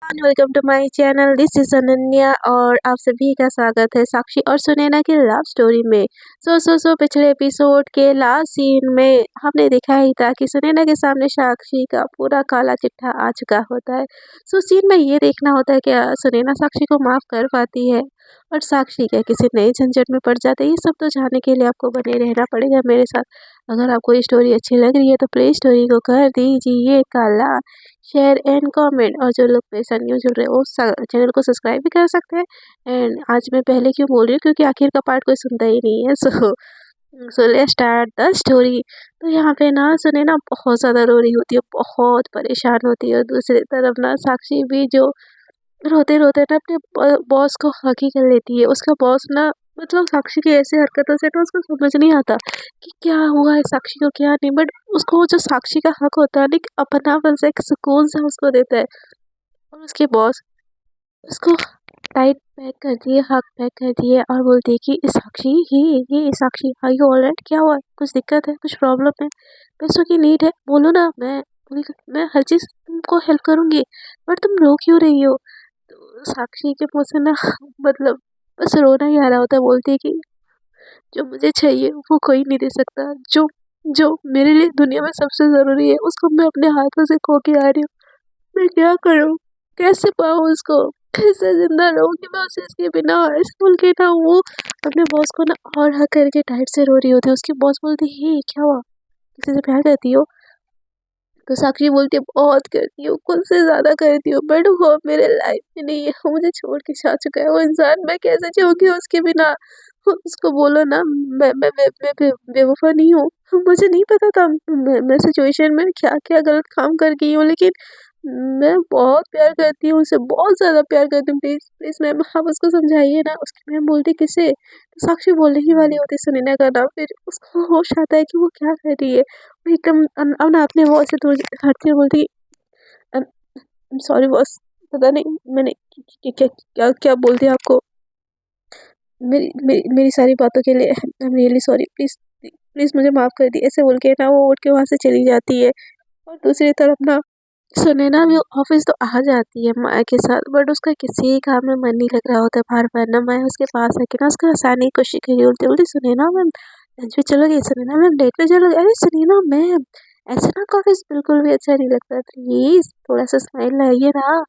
Welcome to my channel. This is Ananya और आप सभी का स्वागत है साक्षी और सुनैना की लव स्टोरी में। पिछले एपिसोड के लास्ट सीन में हमने देखा ही था कि सुनैना के सामने साक्षी का पूरा काला चिट्ठा आ चुका होता है। सीन में ये देखना होता है कि सुनैना साक्षी को माफ़ कर पाती है और साक्षी क्या किसी नए झंझट में पड़ जाते हैं। ये सब तो जानने के लिए आपको बने रहना पड़ेगा मेरे साथ। अगर आपको ये स्टोरी अच्छी लग रही है तो प्लीज़ स्टोरी को कर दीजिए काला शेयर एंड कमेंट, और जो लोग पैसा न्यूज जुड़ रहे हैं वो चैनल को सब्सक्राइब भी कर सकते हैं। एंड आज मैं पहले क्यों बोल रही हूँ, क्योंकि आखिर का पार्ट कोई सुनता ही नहीं है। So let's start the story. तो यहाँ पे ना सुनैना बहुत ज़्यादा रो रही होती है, बहुत परेशान होती है, और दूसरी तरफ ना साक्षी भी जो रोते रोते ना अपने बॉस को हक ही कर लेती है। उसका बॉस ना मतलब साक्षी की ऐसी हरकतों से तो उसको समझ नहीं आता कि क्या हुआ है साक्षी को क्या नहीं, बट उसको वो जो साक्षी का हक होता है ना, कि अपनापन से एक सुकून सा उसको देता है। और उसके बॉस उसको टाइट पैक करती है, हक पैक करती है और बोलती है कि साक्षी ये साक्षी, आर यू ऑलराइट? क्या हुआ? कुछ दिक्कत है? कुछ प्रॉब्लम है? पैसों की नीड है? बोलो ना, मैं हर चीज़ तुमको हेल्प करूँगी, बट तुम रो क्यों रही हो? तो साक्षी के मुँह से ना मतलब बस रोना ही आ रहा होता है। बोलती है कि जो मुझे चाहिए वो कोई नहीं दे सकता, जो जो मेरे लिए दुनिया में सबसे ज़रूरी है उसको मैं अपने हाथों से खो के आ रही हूँ। मैं क्या करूँ? कैसे पाऊँ उसको? कैसे ज़िंदा रहूँ कि मैं उसे इसके बिना? ऐसे बोल के ना वो अपने बॉस को ना और हक करके टाइट से रो रही होती है। उसकी बॉस बोलती है, "हे क्या हुआ? किसी से प्यार करती हो?" तो साक्षी बोलती है, बहुत करती हूँ, खुद से ज़्यादा करती हूँ, बट वो मेरे लाइफ में नहीं है, वो मुझे छोड़ के जा चुका है वो इंसान। मैं कैसे जीऊँगी उसके बिना? उसको बोलो ना, मैं बेवफा नहीं हूँ। मुझे नहीं पता था मैं सिचुएशन में क्या-क्या गलत काम कर गई हूँ, लेकिन मैं बहुत प्यार करती हूँ उसे, बहुत ज़्यादा प्यार करती हूँ। प्लीज़, प्लीज़ मैम आप उसको समझाइए ना। उसकी मैम बोलती, किसे? तो साक्षी बोलने ही वाली होती है सुनैना का नाम, फिर उसको होश आता है कि वो क्या कर रही है। वो एकदम अब ना अपने बॉस से दूर हटती हुई बोलती, आई एम सॉरी बॉस, पता नहीं मैंने क्या बोल दिया आपको। मेरी सारी बातों के लिए I am really sorry, please please मुझे माफ़ कर दिए। ऐसे बोल के ना वो उठ के वहाँ से चली जाती है। और दूसरी तरफ ना सुनैना भी ऑफिस तो आ जाती है माया के साथ, बट उसका किसी काम में मन नहीं लग रहा होता है। बार-बार ना माया उसके पास आके ना उसको हँसाने की कोशिश करी बोलती बोलती, सुनैना मैम लंच पे चलोगे? सुनैना मैम डेट पे चलोगे? अरे सुनैना मैम ऐसे ना ऑफिस बिल्कुल भी अच्छा नहीं लगता, प्लीज़ थोड़ा सा स्माइल लाइए ना।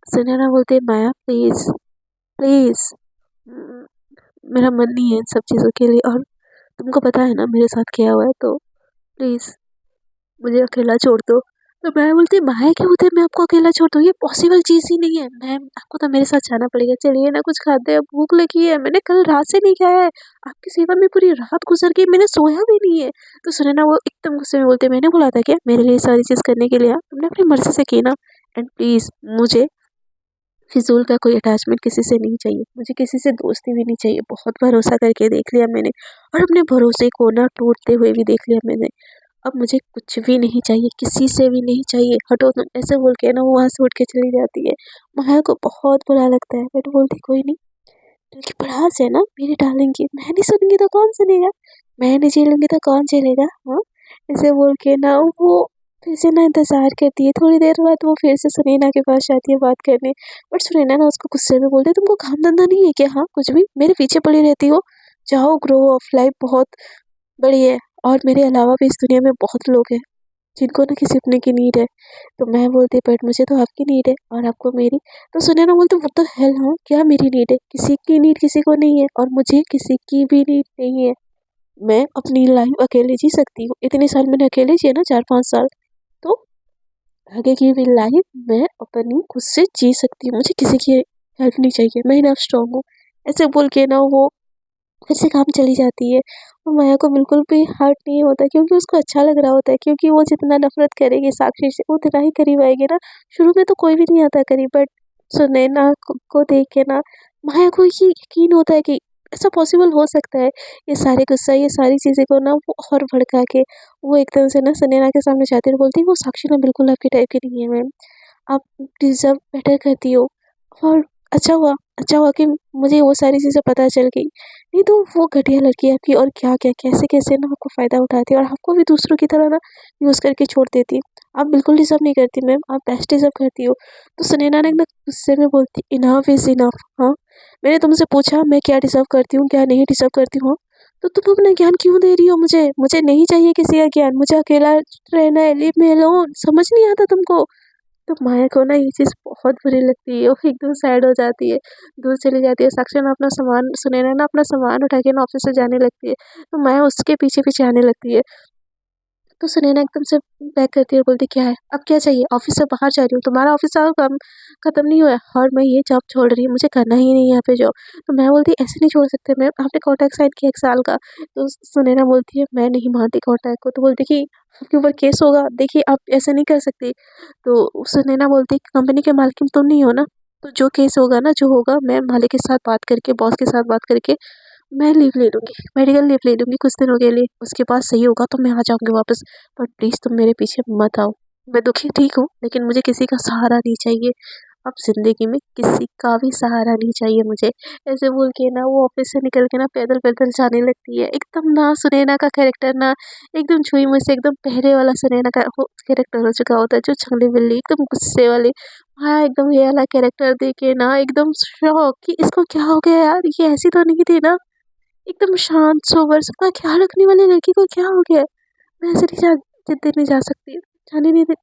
सुनैना बोलती है, माया प्लीज़ प्लीज़ मेरा मन नहीं है इन सब चीज़ों के लिए, और तुमको पता है ना मेरे साथ क्या हुआ है, तो प्लीज़ मुझे अकेला छोड़ दो। तो मैं बोलती, माया क्या होता है मैं आपको अकेला छोड़ दूँ? ये पॉसिबल चीज़ ही नहीं है मैम, आपको तो मेरे साथ जाना पड़ेगा। चलिए ना कुछ खाते हैं, भूख लगी है, मैंने कल रात से नहीं खाया है, आपकी सेवा में पूरी रात गुजर गई, मैंने सोया भी नहीं है। तो सुनैना वो एकदम गुस्से में बोलती है, मैंने बोला था क्या मेरे लिए सारी चीज़ करने के लिए? तुमने अपनी मर्ज़ी से की ना। एंड प्लीज़ मुझे फिजूल का कोई अटैचमेंट किसी से नहीं चाहिए, मुझे किसी से दोस्ती भी नहीं चाहिए। बहुत भरोसा करके देख लिया मैंने, और अपने भरोसे को ना टूटते हुए भी देख लिया मैंने। अब मुझे कुछ भी नहीं चाहिए, किसी से भी नहीं चाहिए, हटो तुम। ऐसे बोल के ना वो वहाँ से उठ के चली जाती है। माया को बहुत बुरा लगता है, बट बोलती कोई नहीं, दिल की भड़ास है ना मेरी डार्लिंग की, मैं नहीं सुनूंगी तो कौन सुनेगा, मैं नहीं झेलूंगी तो कौन झेलेगा। हाँ, ऐसे बोल के ना वो फिर से ना इंतजार करती है। थोड़ी देर बाद वो फिर से सुनैना के पास जाती है बात करने, बट सुनैना ना उसको गुस्से में बोलती है, तुमको काम धंधा नहीं है क्या? हाँ, कुछ भी मेरे पीछे पड़ी रहती हो, जाओ ग्रो ऑफ लाइफ बहुत बड़ी है, और मेरे अलावा भी इस दुनिया में बहुत लोग हैं जिनको ना किसी अपने की नीड है। तो मैं बोलती, बट मुझे तो आपकी नीड है और आपको मेरी। तो सुनैना बोलती, वो तो हेल, हाँ क्या मेरी नीड है? किसी की नीड किसी को नहीं है, और मुझे किसी की भी नीड नहीं है। मैं अपनी लाइफ अकेले जी सकती हूँ, इतने साल मैंने अकेले जिए ना, 4-5 साल। तो आगे की भी लाइफ मैं अपनी खुद से जी सकती हूँ, मुझे किसी की हेल्प नहीं चाहिए, मैं इनफ स्ट्रॉन्ग हूँ। ऐसे बोल के ना वो फिर से काम चली जाती है। और माया को बिल्कुल भी हर्ट नहीं होता, क्योंकि उसको अच्छा लग रहा होता है, क्योंकि वो जितना नफरत करेगी साक्षी से उतना ही करीब आएगी ना। शुरू में तो कोई भी नहीं आता करीब, बट सुनैना को देख के ना माया को ये यकीन होता है कि ऐसा पॉसिबल हो सकता है। ये सारे गुस्सा, ये सारी चीज़ें को ना वो और भड़का के वो एकदम से ना सुनैना के सामने जाती है और बोलती है, वो साक्षी ना बिल्कुल आपकी टाइप की नहीं है मैम, आप डिज़र्व बेटर करती हो। और अच्छा हुआ कि मुझे वो सारी चीज़ें पता चल गई, नहीं तो वो घटिया लड़की है आपकी, और क्या क्या कैसे कैसे ना आपको फ़ायदा उठाती है और आपको भी दूसरों की तरह ना यूज़ करके छोड़ देती है। आप बिल्कुल डिज़र्व नहीं करती मैम, आप बेस्ट डिज़र्व करती हो। तो सुनैना ना एकदम गुस्से में बोलती, इनफ इज़ इनफ। हाँ, मैंने तुमसे पूछा मैं क्या डिज़र्व करती हूँ, क्या नहीं डिज़र्व करती हूँ, तो तुम अपना ज्ञान क्यों दे रही हो मुझे? मुझे नहीं चाहिए किसी का ज्ञान, मुझे अकेला रहना है, लीव मी अलोन। समझ नहीं आता तुमको? तो माया को ना ये चीज़ बहुत बुरी लगती है, वो एकदम सैड हो जाती है, दूर चली जाती है। साक्षी ना अपना सामान, सुनैना ना अपना सामान उठा के ना ऑफ़िस से जाने लगती है, तो माया उसके पीछे-पीछे आने लगती है। तो सुनैना एकदम से बैक करती है और बोलती, क्या है? अब क्या चाहिए? ऑफ़िस से बाहर जा रही हूँ, तुम्हारा ऑफ़िस का काम खत्म नहीं हुआ है और मैं ये जॉब छोड़ रही हूँ, मुझे करना ही नहीं है यहाँ पे जॉब। तो मैं बोलती, ऐसे नहीं छोड़ सकते मैम, आपने कॉन्ट्रैक्ट साइन किया 1 साल का। तो सुनैना बोलती है, मैं नहीं मानती कॉन्ट्रैक्ट को। तो बोलती कि आपके ऊपर केस होगा, देखिए आप ऐसे नहीं कर सकती। तो सुनैना बोलती, कंपनी के मालकिन तुम नहीं हो ना, तो जो केस होगा ना, जो होगा मैं मालिक के साथ बात करके, बॉस के साथ बात करके मैं लीव ले लूँगी, मेडिकल लीव ले लूँगी कुछ दिनों के लिए, उसके बाद सही होगा तो मैं आ जाऊँगी वापस, पर प्लीज़ तुम मेरे पीछे मत आओ। मैं दुखी ठीक हूँ, लेकिन मुझे किसी का सहारा नहीं चाहिए। अब ज़िंदगी में किसी का भी सहारा नहीं चाहिए मुझे। ऐसे बोल के ना वो ऑफ़िस से निकल के ना पैदल-पैदल जाने लगती है। एकदम ना सुनैना का कैरेक्टर ना एकदम छुई मुझसे एकदम पहले वाला सुनैना का वो कैरेक्टर हो चुका होता है, जो छगली बिल्ली एकदम गुस्से वाली। हाँ, एकदम ये वाला कैरेक्टर देख के ना एकदम शॉक कि इसको क्या हो गया यार, ये ऐसी तो नहीं थी ना। एकदम शांत, सोबर, सबका ख़्याल रखने वाली लड़की को क्या हो गया है? मैं ऐसे नहीं जा जिद्दी नहीं जा सकती, जाने नहीं दे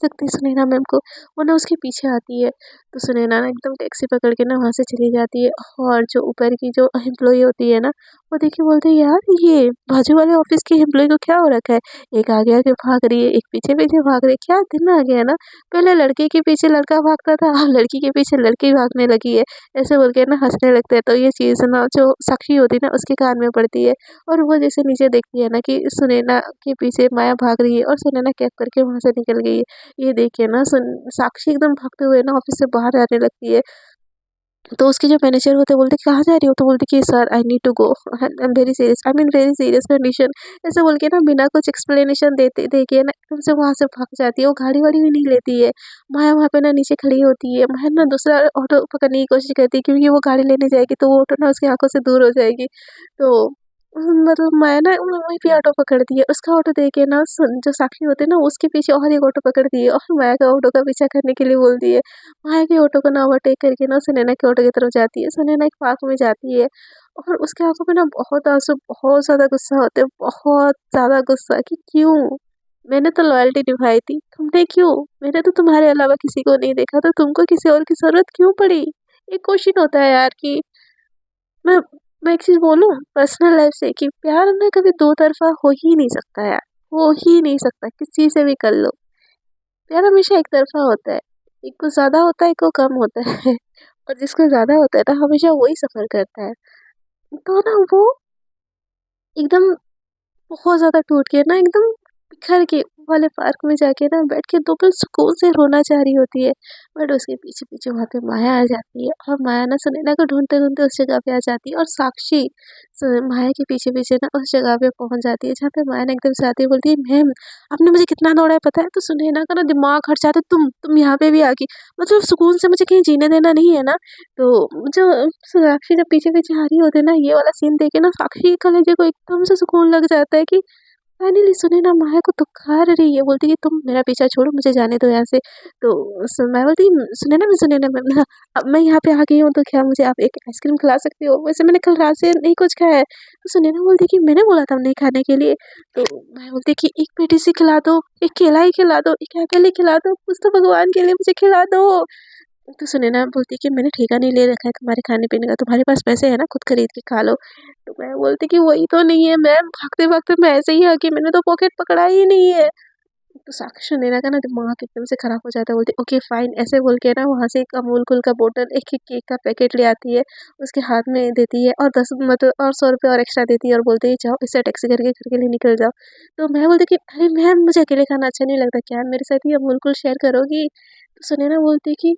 सकती सुनैना मैम को, वो ना उसके पीछे आती है। तो सुनैना ना एकदम टैक्सी पकड़ के ना वहाँ से चली जाती है, और जो ऊपर की जो एम्प्लॉयी होती है ना, वो देख के बोलते हैं, यार ये बाजू वाले ऑफ़िस की एम्प्लॉयी को क्या हो रखा है? एक आगे-आगे भाग रही है, एक पीछे-पीछे भाग रही है, क्या दिन आ गया है ना? पहले लड़के के पीछे लड़का भागता था, अब लड़की के पीछे लड़की भागने लगी है। ऐसे बोल के ना हँसने लगते हैं। तो ये चीज़ ना जो साक्षी होती है ना उसके कान में पड़ती है, और वो जैसे नीचे देखती है ना कि सुनैना के पीछे माया भाग रही है और सुनैना कैब करके वहाँ से निकल गई है। ये देख के ना साक्षी एकदम भागते हुए ना ऑफिस से बाहर आने लगती है। तो उसके जो मैनेजर होते हैं बोलते, कहाँ जा रही हो? तो बोलती कि sir I need to go, I am very serious, I am in very serious condition. ऐसे बोल के ना बिना कुछ एक्सप्लेनेशन देते दे के ना एकदम से वहाँ से भाग जाती है। वो गाड़ी वाड़ी भी नहीं लेती है। माया वहाँ पे ना नीचे खड़ी होती है। माया ना दूसरा ऑटो पकड़ने की कोशिश करती है, क्योंकि वो गाड़ी लेने जाएगी तो वो ऑटो ना उसकी आंखों से दूर हो जाएगी। तो मतलब माया ना वहीं पे ऑटो पकड़ती है। उसका ऑटो देख के ना जो साक्षी होते हैं ना उसके पीछे और एक ऑटो पकड़ती है और माया का ऑटो का पीछा करने के लिए बोलती है। माया के ऑटो को ना ओवरटेक करके ना सुनैना के ऑटो की तरफ जाती है। सुनैना एक पार्क में जाती है, और उसके आँखों में ना बहुत आँसू, बहुत ज़्यादा गुस्सा होते हैं, बहुत ज़्यादा गुस्सा कि क्यों? मैंने तो लॉयल्टी निभाई थी, तुमने क्यों? मैंने तो तुम्हारे अलावा किसी को नहीं देखा, तो तुमको किसी और की ज़रूरत क्यों पड़ी? एक क्वेश्चन होता है यार कि मैं मैं एक चीज़ बोलूँ पर्सनल लाइफ़ से, कि प्यार ना कभी दो तरफ़ा हो ही नहीं सकता यार, हो ही नहीं सकता, किसी से भी कर लो। प्यार हमेशा एक तरफ़ा होता है, एक को ज़्यादा होता है, एक को कम होता है और जिसको ज़्यादा होता है ना हमेशा वही सफ़र करता है। तो ना वो एकदम बहुत ज़्यादा टूट के ना एकदम बिखर के वो वाले पार्क में जाके ना बैठ के दो पल सुकून से रोना चाह रही होती है। बट उसके पीछे-पीछे वहाँ पे माया आ जाती है, और माया ना सुनैना को ढूँढते-ढूँढते उस जगह पे आ जाती है, और साक्षी माया के पीछे-पीछे ना उस जगह पे पहुँच जाती है जहाँ पे माया ना एकदम से आती है, बोलती है, मैम आपने मुझे कितना दौड़ा है पता है? तो सुनैना का ना दिमाग हट जाता है, तुम यहाँ पे भी आ गई, मतलब सुकून से मुझे कहीं जीने देना नहीं है ना? तो जो साक्षी जब पीछे-पीछे आ रही होती है ना, ये वाला सीन देख के ना साक्षी के कलेजे को एकदम से सुकून लग जाता है कि फाइनली सुनैना माया को दुत्कार रही है, बोलती है कि तुम मेरा पीछा छोड़ो, मुझे जाने दो यहाँ से। तो मैं बोलती, सुनैना मैम, हाँ, अब मैं यहाँ पे आ गई हूँ तो क्या मुझे आप एक आइसक्रीम खिला सकती हो? वैसे मैंने कल रात से नहीं कुछ खाया है। तो सुनैना बोलती कि मैंने बोला था नहीं खाने के लिए। तो मैं बोलती कि एक पेटी सी खिला दो, एक केला ही खिला दो, एक एप्पल ही खिला दो, कुछ तो भगवान के लिए मुझे खिला दो। तो सुनैना बोलती कि मैंने ठेका नहीं ले रखा है तुम्हारे खाने-पीने का, तुम्हारे पास पैसे हैं ना, खुद खरीद के खा लो। तो मैं बोलती कि वही तो नहीं है मैम, भागते-भागते मैं ऐसे ही आ गई, मैंने तो पॉकेट पकड़ा ही नहीं है। तो साक्षी सुनैना का ना दिमाग एकदम से खराब हो जाता है, बोलती ओके फाइन, ऐसे बोल के ना वहाँ से एक अमूल कूल का बोतल, एक-एक केक का पैकेट ले आती है, उसके हाथ में देती है, और 10 मतलब और ₹100 और एक्स्ट्रा देती है, और बोलती है जाओ इससे टैक्सी करके घर के लिए निकल जाओ। तो मैं बोलती कि अरे मैम मुझे अकेले खाना अच्छा नहीं लगता, क्या मेरे साथ ये अमूल कूल शेयर करोगी? तो सुनैना बोलती कि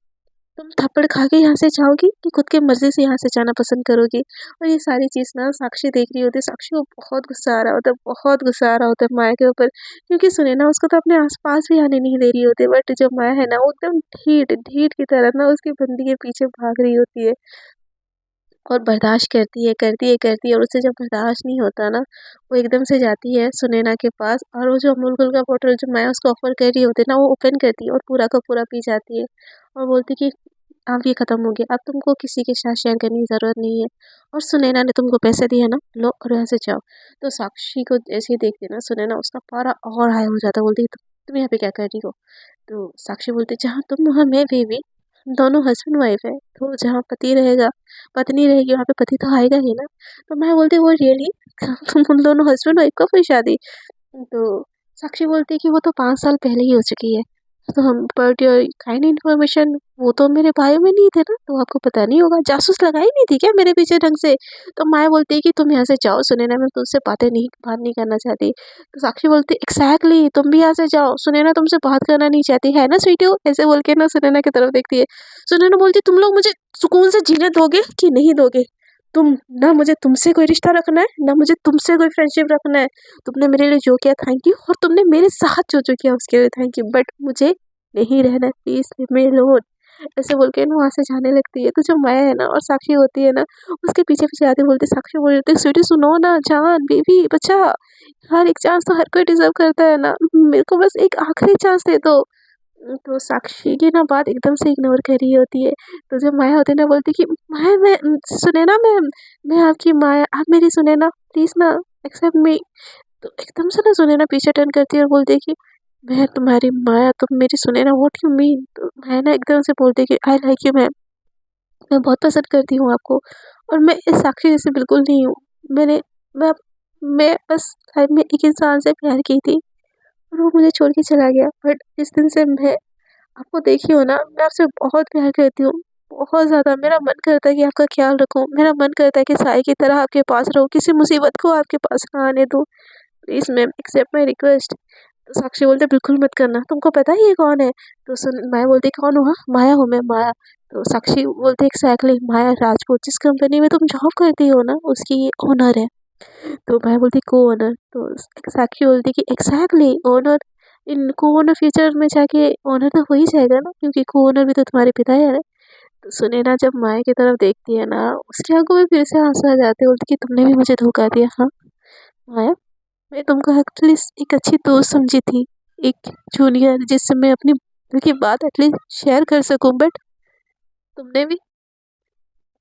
तुम थप्पड़ खा के यहाँ से जाओगी कि खुद की मर्ज़ी से यहाँ से जाना पसंद करोगी? और ये सारी चीज़ ना साक्षी देख रही होती है, साक्षी को बहुत गुस्सा आ रहा होता है, बहुत गुस्सा आ रहा होता है माया के ऊपर, क्योंकि सुनैना उसको तो अपने आस-पास भी आने नहीं दे रही होती है, बट जो माया है ना वो एकदम ढीठ ढीठ की तरह ना उसकी बंदी के पीछे भाग रही होती है। और बर्दाश्त करती है और उसे जब बर्दाश्त नहीं होता ना, वो एकदम से जाती है सुनैना के पास और वो जो अमूल कूल का बॉटल जो मैं उसको ऑफ़र कर रही होती है ना, वो ओपन करती है और पूरा का पूरा पी जाती है और बोलती कि अब ये ख़त्म हो गया, अब तुमको किसी के साथ शेयर करने की ज़रूरत नहीं है और सुनैना ने तुमको पैसे दिए ना, लो और यहाँ से जाओ। तो साक्षी को जैसे ही देखती है ना सुनैना, उसका पारा और हाई हो जाता है, बोलती है तुम यहाँ पे क्या कर रही हो? तो साक्षी बोलती है जहाँ तुम वहाँ मैं भी, हम दोनों हस्बैंड वाइफ है, तो जहाँ पति रहेगा पत्नी रहेगी वहाँ पे पति तो आएगा ही ना। तो मैं बोलती वो रियली तुम उन दोनों हस्बैंड वाइफ का कोई शादी? तो साक्षी बोलती है कि वो तो 5 साल पहले ही हो चुकी है। तो हम बट योर काइंड इन्फॉर्मेशन, वो तो मेरे बायो में नहीं थे ना, तो आपको पता नहीं होगा, जासूस लगाई नहीं थी क्या मेरे पीछे ढंग से? तो माया बोलती है कि तुम यहाँ से जाओ सुनैना, मैं तुमसे बात नहीं करना चाहती। तो साक्षी बोलती है एग्जैक्टली तुम भी यहाँ से जाओ, सुनैना तुमसे बात करना नहीं चाहती है ना स्वीटी हो, ऐसे बोल के ना सुनैना की तरफ देखती है। सुनैना बोलती तुम लोग मुझे सुकून से जीने दोगे कि नहीं दोगे? तुम ना, मुझे तुमसे कोई रिश्ता रखना है ना मुझे तुमसे कोई फ्रेंडशिप रखना है। तुमने मेरे लिए जो किया थैंक यू, और तुमने मेरे साथ जो किया उसके लिए थैंक यू, बट मुझे नहीं रहना, प्लीज लीव मी अलोन। ऐसे बोल के ना वहाँ से जाने लगती है। तो जो माया है ना और साक्षी होती है ना, उसके पीछे पीछे आती बोलती, साक्षी बोलती स्वीटी सुनो ना, जान बेबी बच्चा, हर एक चांस तो हर कोई डिजर्व करता है ना, मेरे को बस एक आखिरी चांस दे दो। तो साक्षी की ना बात एकदम से इग्नोर कर रही होती है। तो जब माया होती है ना, बोलती कि माया मैं सुनैना मैम, मैं आपकी माया, आप मेरी सुनैना, प्लीज़ ना एक्सेप्ट मी। तो एकदम से ना सुनैना पीछे टर्न करती है और बोलती है कि मैं तुम्हारी माया, तुम मेरी सुनैना, व्हाट यू मीन? तो माया ना एकदम से बोलती है कि आई लाइक यू मैम, मैं बहुत पसंद करती हूँ आपको और मैं इस साक्षी जैसे बिल्कुल नहीं हूँ। मैंने मैं मैं बस लाइफ में एक इंसान से प्यार की थी और वो मुझे छोड़ के चला गया, बट जिस दिन से मैं आपको देखी हो ना, मैं आपसे बहुत प्यार करती हूँ, बहुत ज़्यादा। मेरा मन करता है कि आपका ख्याल रखूँ, मेरा मन करता है कि साई की तरह आपके पास रहूँ, किसी मुसीबत को आपके पास ना आने दूँ। Please ma'am accept my request. तो साक्षी बोलते बिल्कुल मत करना, तुमको पता है ये कौन है? तो सुन माया बोलती कौन हुआ? माया हूँ मैं, माया। तो साक्षी बोलती एग्जैक्टली माया राजपूत, जिस कंपनी में तुम जॉब करती हो ना उसकी ये ओनर है। तो मैं बोलती को ओनर, तो साक्षी बोलती कि एग्जैक्टली ओनर, इन को ओनर फ्यूचर में जाके ओनर तो हो ही जाएगा ना, क्योंकि को ओनर भी तो तुम्हारे पिता ही है। तो सुनैना जब माया की तरफ देखती है ना, उसकी आंखों में फिर से आंसू आ जाते हैं, बोलती कि तुमने भी मुझे धोखा दिया। हाँ माया, मैं तुमको एटलीस्ट एक अच्छी दोस्त समझी थी, एक जूनियर जिससे मैं अपनी दिल की बात एटलीस्ट शेयर कर सकूं, बट तुमने भी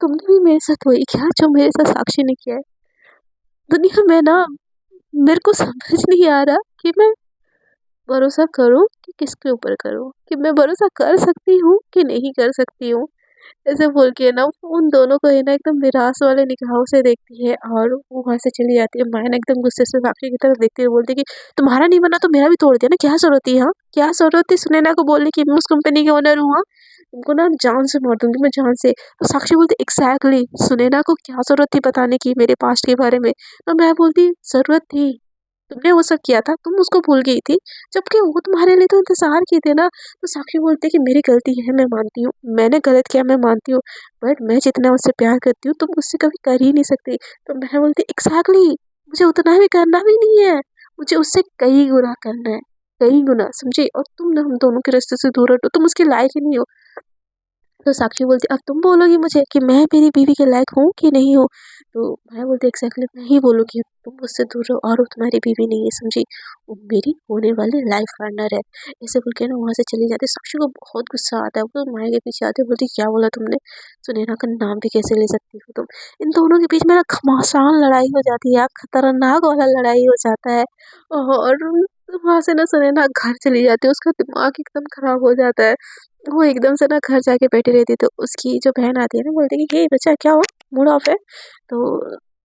तुमने भी मेरे साथ वही किया जो मेरे साथ साक्षी ने किया है। दुनिया में ना, मेरे को समझ नहीं आ रहा कि मैं भरोसा करूँ कि किसके ऊपर करूँ, कि मैं भरोसा कर सकती हूँ कि नहीं कर सकती हूँ। ऐसे बोल के ना उन दोनों को है ना एकदम निराश वाले निगाहों से देखती है और वो वहाँ से चली जाती है। माया ना एकदम गुस्से से साक्षी की तरफ देखती है, बोलती है कि तुम्हारा नहीं बना तो मेरा भी तोड़ दिया ना, क्या ज़रूरत थी? हाँ, क्या ज़रूरत थी सुनैना को बोलने की मैं उस कंपनी की ओनर हूँ? हाँ, तुमको ना जान से मार दूँगी मैं, जान से। तो साक्षी बोलती एग्ज़ैक्टली सुनैना को क्या ज़रूरत थी बताने की मेरे पास्ट के बारे में? तो मैं बोलती ज़रूरत थी, तुमने वो सब किया था, तुम उसको भूल गई थी, जबकि वो तुम्हारे लिए तो इंतज़ार की थी ना। तो साक्षी बोलती है कि मेरी गलती है, मैं मानती हूँ, मैंने गलत किया, मैं मानती हूँ, बट मैं जितना उससे प्यार करती हूँ, तुम उससे कभी कर ही नहीं सकती। तो मैं बोलती एग्ज़ैक्टली मुझे उतना भी करना भी नहीं है, मुझे उससे कई गुना करना है, कई गुना, समझी? और तुम ना हम दोनों के रिश्ते से दूर हटो, तुम उसके लायक ही नहीं हो। तो साक्षी बोलती अब तुम बोलोगी मुझे कि मैं मेरी बीवी के लायक हूँ कि नहीं हूँ? तो मैं बोलती एग्जैक्टली मैं ही बोलूँगी, तुम मुझसे दूर रहो और वो तुम्हारी बीवी नहीं है, समझी? वो मेरी होने वाली लाइफ पार्टनर है। ऐसे बोल के ना वहाँ से चली जाती है। साक्षी को बहुत गुस्सा आता है, वो तो माया के पीछे आती है, बोलती क्या बोला तुमने? सुनैना का नाम भी कैसे ले सकती हो तुम? इन दोनों के बीच में ना घमासान लड़ाई हो जाती है, खतरनाक वाला लड़ाई हो जाता है। और वहाँ से ना सुनैना घर चली जाती है, उसका दिमाग एकदम खराब हो जाता है। वो एकदम से ना घर जाके बैठी रहती है, तो उसकी जो बहन आती है ना, बोलती है कि हे बच्चा क्या हुआ, मूड ऑफ है? तो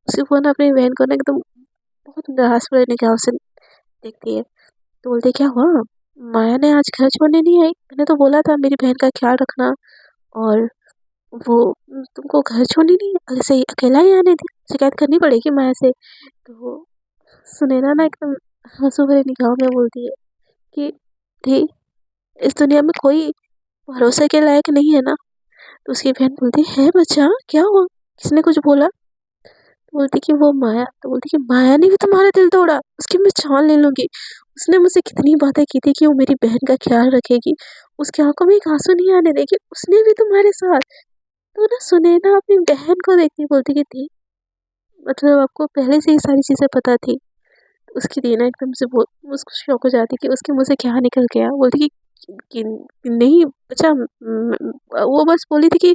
उसे वो ना अपनी बहन को ना एकदम बहुत निराश वाले निगाहों से देखती है। तो बोलती है क्या हुआ, माया ने आज घर छोड़ने नहीं आई? मैंने तो बोला था मेरी बहन का ख्याल रखना, और वो तुमको घर छोड़नी नहीं, ऐसे ही अकेला ही आने दी, शिकायत करनी पड़ेगी माया से। तो सुनैना ना एकदम आंसू भरे निगाहों में बोलती है कि दी, इस दुनिया में कोई भरोसे के लायक नहीं है ना? तो उसकी बहन बोलती है बच्चा क्या हुआ, किसने कुछ बोला? तो बोलती कि वो माया, तो बोलती कि माया ने भी तुम्हारा दिल तोड़ा, उसकी मैं जान ले लूंगी। उसने मुझसे कितनी बातें की थी कि वो मेरी बहन का ख्याल रखेगी, उसकी आंखों में एक आंसू नहीं आने देगी, उसने भी तुम्हारे साथ। तो ना सुनैना अपनी बहन को देख के बोलती कि थी, मतलब आपको पहले से ये सारी चीज़ें पता थी? उसकी दी ना एकदम से बोल, उसको शॉक हो जाती कि उसके मुँह से क्या निकल गया। बोलती कि नहीं अच्छा वो बस बोली थी कि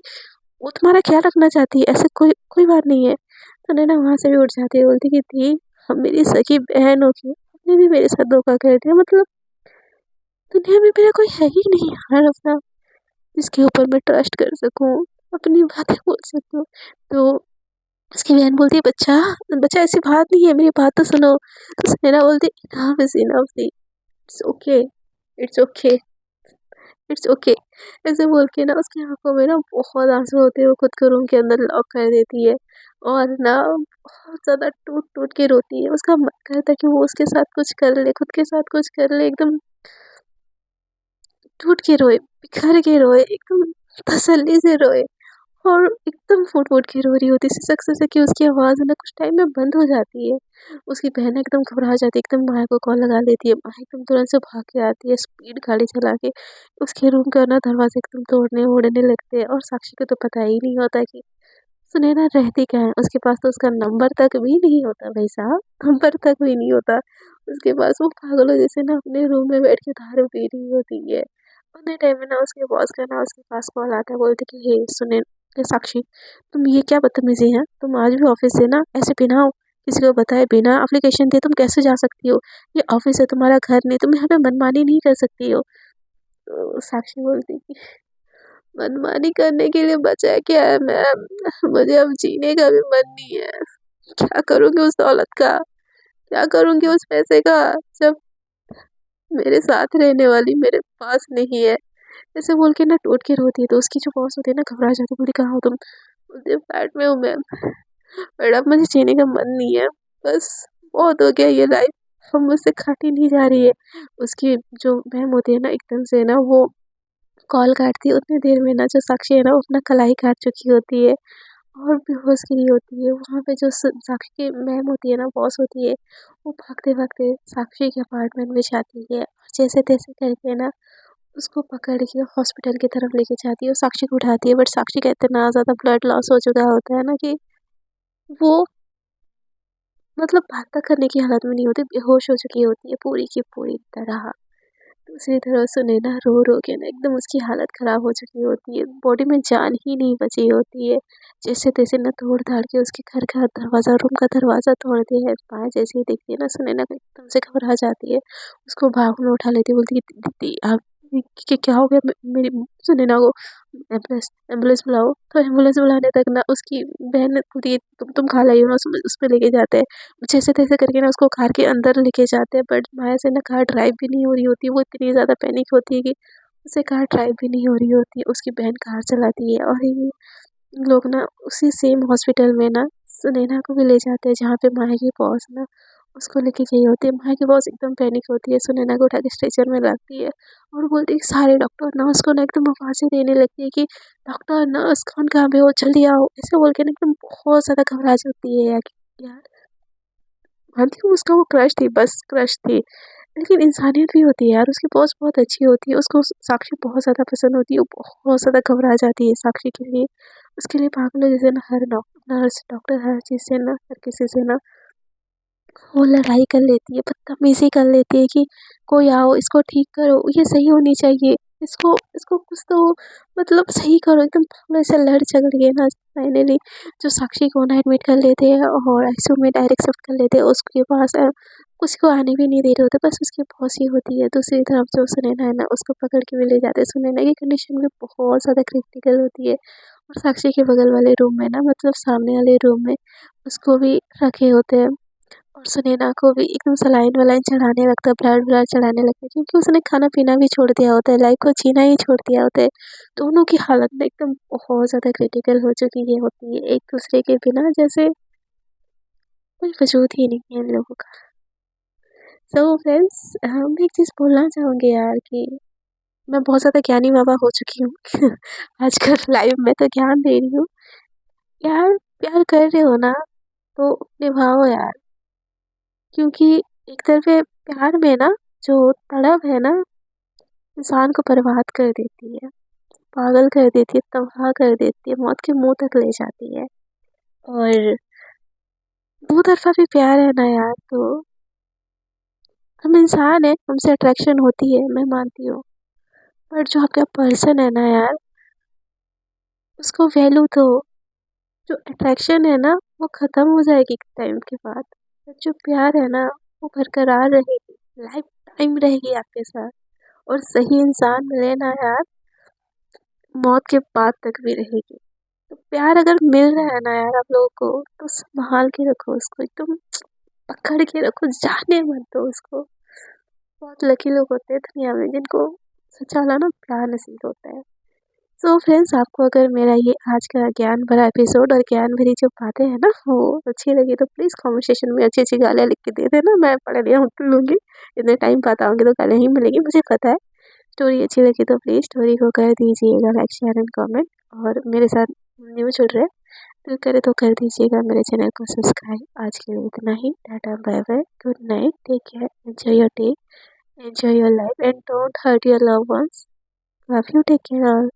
वो तुम्हारा ख्याल रखना चाहती है, ऐसे कोई कोई बात नहीं है। तो नैना वहाँ से भी उठ जाती है, बोलती कि थी हम मेरी सगी बहन होगी, आपने भी मेरे साथ धोखा कर दिया, मतलब दुनिया में मेरा कोई है ही नहीं यार अपना जिसके ऊपर मैं ट्रस्ट कर सकूँ, अपनी बातें बोल सकूँ। तो उसकी बहन बोलती है बच्चा बच्चा ऐसी बात नहीं है, मेरी बात तो सुनो। तो नैना बोलती enough is enough the, it's okay, it's okay, it's okay, ऐसे बोल के ना उसकी आंखों में ना बहुत आंसू होते हैं, वो खुद को रूम के अंदर लॉक कर देती है और ना बहुत ज़्यादा टूट टूट के रोती है। उसका मन करता है कि वो उसके साथ कुछ कर ले, खुद के साथ कुछ कर ले, एकदम टूट के रोए, बिखर के रोए, एकदम तसल्ली से रोए और एकदम फूट-फूट के रो रही होती है, सिसक-सिसक के उसकी आवाज़ है ना कुछ टाइम में बंद हो जाती है। उसकी बहन एकदम घबरा जाती है, एकदम माया को कॉल लगा लेती है, माया एकदम तुरंत से भाग के आती है, स्पीड गाड़ी चला के उसके रूम का ना दरवाज़ा एकदम तोड़ने-ओड़ने लगते हैं और साक्षी को तो पता ही नहीं होता कि सुनैना रहती कहाँ है, उसके पास तो उसका नंबर तक भी नहीं होता भाई साहब, नंबर तक भी नहीं होता। उसके पास वो पागलों जैसे ना अपने रूम में बैठ के दारू पी रही होती है। उतने टाइम में ना उसके बॉस का ना उसके पास कॉल आता है, बोलते कि हे सुने हे साक्षी, तुम ये क्या बदतमीजी है, तुम आज भी ऑफिस से ना ऐसे बिना किसी को बताए बिना एप्लीकेशन दिए तुम कैसे जा सकती हो? ये ऑफिस है, तुम्हारा घर नहीं, तुम यहाँ पे मनमानी नहीं कर सकती हो। तो साक्षी बोलती कि मनमानी करने के लिए बचा क्या है मैम, मुझे अब जीने का भी मन नहीं है। क्या करूँगी उस दौलत का, क्या करूँगी उस पैसे का, जब मेरे साथ रहने वाली मेरे पास नहीं है। ऐसे बोल के ना टूट के रोती है, तो उसकी जो बॉस होती है ना घबरा जाती है, बोलती कहाँ हो तुम? बोलती फ्लैट में हूँ मैम, बट अब मुझे जीने का मन नहीं है, बस बहुत हो गया ये लाइफ, अब मुझसे काटी नहीं जा रही है। उसकी जो मैम होती है ना एकदम से ना वो कॉल काटती है, उतनी देर में ना जो साक्षी है ना वो अपना कलाई काट चुकी होती है और बेहोश गिरी होती है। वहाँ पे जो साक्षी की मैम होती है ना, बॉस होती है, वो भागते-भागते साक्षी के अपार्टमेंट में जाती है और जैसे-तैसे करके ना उसको पकड़ के हॉस्पिटल की तरफ लेके जाती है और साक्षी को उठाती है, बट साक्षी का इतना ज़्यादा ब्लड लॉस हो चुका होता है ना कि वो मतलब बात तक करने की हालत में नहीं होती, बेहोश हो चुकी होती है पूरी की पूरी तरह। दूसरी तरफ सुनैना रो-रो के ना एकदम उसकी हालत ख़राब हो चुकी होती है, बॉडी में जान ही नहीं बची होती है। जैसे-तैसे ना तोड़-ताड़ के उसके घर का दरवाज़ा, रूम का दरवाज़ा तोड़ दिया है। माँ जैसे ही देखती है ना सुनैना को एकदम से घबरा जाती है, उसको बाहों में उठा लेती है, बोलती है दीदी आप क्या हो गया मेरी सुनैना को? एम्बुलेंस एम्बुलेंस बुलाओ। तो एम्बुलेंस बुलाने तक ना उसकी बहन बोलती है तुम खा लाई हो ना, उसमें लेके जाते हैं। जैसे-तैसे करके ना उसको कार के अंदर लेके जाते हैं, बट माया से ना कार ड्राइव भी नहीं हो रही होती है, वो इतनी ज़्यादा पैनिक होती है कि उससे कार ड्राइव भी नहीं हो रही होती है, उसकी बहन कार चलाती है और ये लोग ना उसी सेम हॉस्पिटल में ना सुनैना को भी ले जाते हैं जहाँ पे माया की बॉस ना उसको लेके गई होती है। माया की बॉस एकदम पैनिक होती है, सुनैना को उठा के स्ट्रेचर में रखती है और बोलती है कि सारे डॉक्टर नर्स को ना एकदम आवाज़ें देने लगती है कि डॉक्टर नर्स कौन कहाँ पे हो, जल्दी आओ, ऐसे बोल के ना एकदम बहुत ज़्यादा घबरा जाती है यार। मानती हूँ उसका वो क्रश थी, बस क्रश थी, लेकिन इंसानियत भी होती है यार, उसकी बॉस बहुत अच्छी होती है, उसको साक्षी बहुत ज़्यादा पसंद होती है, वो बहुत ज़्यादा घबरा जाती है साक्षी के लिए। उसके लिए पागलों जैसे ना हर नर्स, डॉक्टर हर चीज़ से ना हर किसी से ना वो लड़ाई कर लेती है, बदतमीज़ी कर लेती है कि कोई आओ, इसको ठीक करो, ये सही होनी चाहिए, इसको इसको कुछ तो मतलब सही करो, एकदम पागलों से लड़ झगड़ के ना फाइनली जो साक्षी को ना एडमिट कर लेते हैं और आईसीयू में डायरेक्ट शिफ्ट कर लेते हैं। उसके पास किसी को आने भी नहीं दे रहे होते, बस उसकी बॉस ही होती है। दूसरी तरफ जो सुनैना है ना उसको पकड़ के भी ले जाते हैं। सुनैना की कंडीशन भी बहुत ज़्यादा क्रिटिकल होती है और साक्षी के बगल वाले रूम में ना मतलब सामने वाले रूम में उसको भी रखे होते हैं और सुनैना को भी एकदम सलाइन-वलाइन चढ़ाने लगता है, ब्लड-व्लड चढ़ाने लगता है, क्योंकि उसने खाना-पीना भी छोड़ दिया होता है, लाइफ़ को जीना ही छोड़ दिया होता है। दोनों की हालत ना एकदम बहुत ज़्यादा क्रिटिकल हो चुकी है होती है, एक-दूसरे के बिना जैसे कोई वजूद ही नहीं है इन लोगों का। सो फ्रेंड्स मैं एक चीज़ बोलना चाहूँगी यार कि मैं बहुत ज़्यादा ज्ञानी बाबा हो चुकी हूँ। आजकल लाइफ़ में तो ज्ञान दे रही हूँ। यार प्यार कर रहे हो ना, तो निभाओ यार, क्योंकि एक तरफ़े प्यार में ना जो तड़प है ना इंसान को बर्बाद कर देती है। पागल कर देती है, तबाह कर देती है, मौत के मुंह तक ले जाती है। और दो तरफा भी प्यार है ना यार, तो हम इंसान है, हमसे अट्रैक्शन होती है, मैं मानती हूँ, बट जो आपका पर्सन है ना यार, उसको वैल्यू दो। जो अट्रैक्शन है ना वो ख़त्म हो जाएगी टाइम के बाद, बट जो प्यार है ना वो बरकरार रहेगी, लाइफ टाइम रहेगी आपके साथ। और सही इंसान मिले ना यार, मौत के बाद तक भी रहेगी। तो प्यार अगर मिल रहा है ना यार आप लोगों को, तो संभाल के रखो उसको, एकदम पकड़ के रखो, जाने मत दो उसको। बहुत लकी लोग होते हैं दुनिया में जिनको सच्चा वाला ना प्यार नसीब होता है। सो फ्रेंड्स, आपको अगर मेरा ये आज का ज्ञान भरा एपिसोड और ज्ञान भरी जो बातें हैं ना वो अच्छी लगी, तो प्लीज़ कमेंट सेक्शन में अच्छी अच्छी गालियाँ लिख के दे देना, मैं पढ़ लिया लूँगी। इतने टाइम बाद आऊँगी तो गालियाँ ही मिलेगी, मुझे पता है। स्टोरी अच्छी लगी तो प्लीज़ स्टोरी को कर दीजिएगा लाइक, शेयर एंड कमेंट। और मेरे साथ न्यू जुड़ रहे तो करे तो कर दीजिएगा मेरे चैनल को सब्सक्राइब। आज के लिए इतना ही, tata bye bye, good night, take care, enjoy your day, enjoy your life and don't hurt your love once. Love you, take care all.